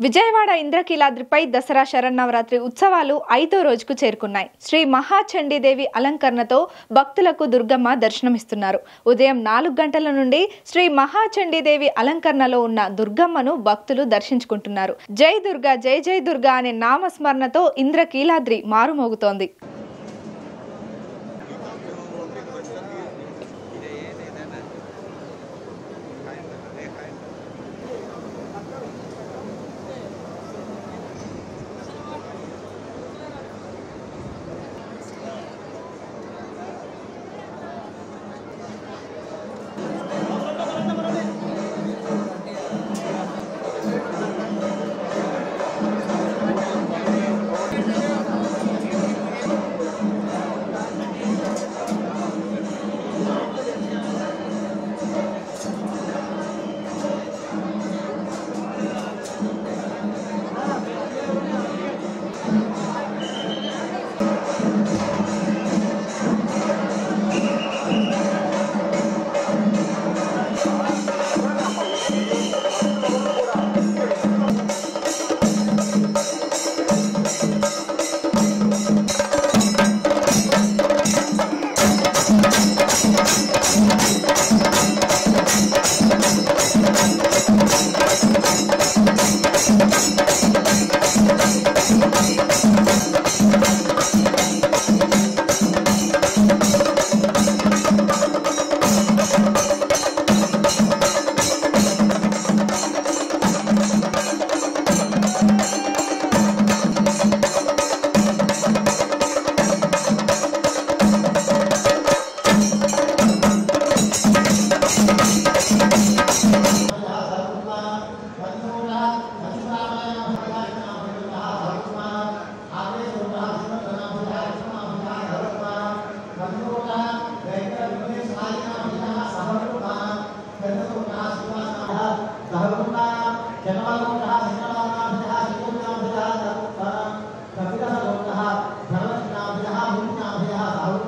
విజయవాడ ఇంద్రకీలాద్రిపై దసరా శరన్నవరాత్రి ఉత్సవాలు 5వ రోజుకు చేరుకున్నాయి. శ్రీ మహాచండీదేవి అలంకరణతో భక్తులకు దుర్గమ్మ దర్శనమిస్తున్నారు. ఉదయం 4 గంటల నుండి శ్రీ మహాచండీదేవి అలంకరణలో ఉన్న దుర్గమ్మను భక్తులు దర్శించుకుంటున్నారు. జై దుర్గా జై జై దుర్గా అనే నామస్మరణతో ఇంద్రకీలాద్రి మారుమోగుతోంది.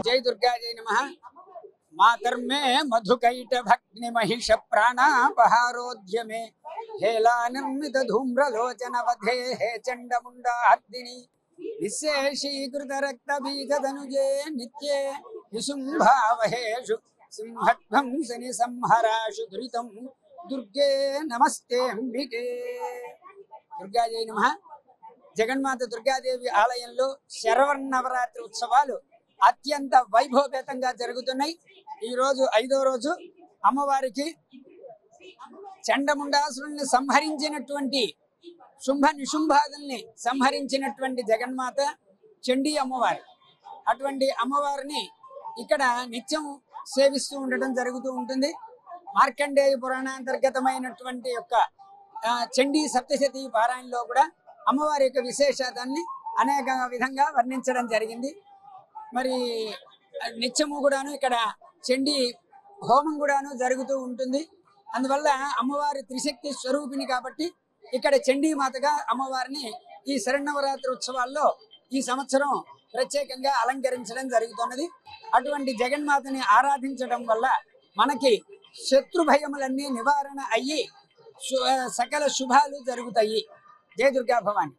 जय दुर्गा जय नमः। मातर्मे मधुकैट भग्नि महिष प्राणापहारोध्य में हेला निर्मित धूम्रलोचन वधे हे चंडमुंडार्दिनी निशेषीकृत रक्त बीज धनुजे नित्ये विशुंभावहेषु सिंहध्वंसनि संहराशु दुरितं दुर्गे नमस्ते अंबिके। दुर्गा जय नमः। జగన్మాత దుర్గాదేవి ఆలయంలో శరవన్నవరాత్రి ఉత్సవాలు అత్యంత వైభవపేతంగా జరుగుతున్నాయి. ఈ రోజు 5వ రోజు అమ్మవారికి చండముండాసురుల్ని సంహరించినటువంటి శుంభ నిశుంభాదుల్ని సంహరించినటువంటి జగన్మాత చండీ అమ్మవారు. అటువంటి అమ్మవారిని ఇక్కడ నిత్యం సేవిస్తూ ఉండటం జరుగుతూ ఉంటుంది. మార్కండేయ పురాణాంతర్గతమైనటువంటి యొక్క చండీ సప్తశతి పారాయణలో కూడా అమ్మవారి యొక్క విశేషాన్ని అనేక విధంగా వర్ణించడం జరిగింది. మరి నిత్యము కూడాను ఇక్కడ చండీ హోమం కూడాను జరుగుతూ ఉంటుంది. అందువల్ల అమ్మవారి త్రిశక్తి స్వరూపిణి కాబట్టి ఇక్కడ చండీ మాతగా అమ్మవారిని ఈ శరన్నవరాత్రి ఉత్సవాల్లో ఈ సంవత్సరం ప్రత్యేకంగా అలంకరించడం జరుగుతున్నది. అటువంటి జగన్మాతని ఆరాధించడం వల్ల మనకి శత్రు భయములన్నీ నివారణ అయ్యి సకల శుభాలు జరుగుతాయి. జయ దుర్గా భవాని।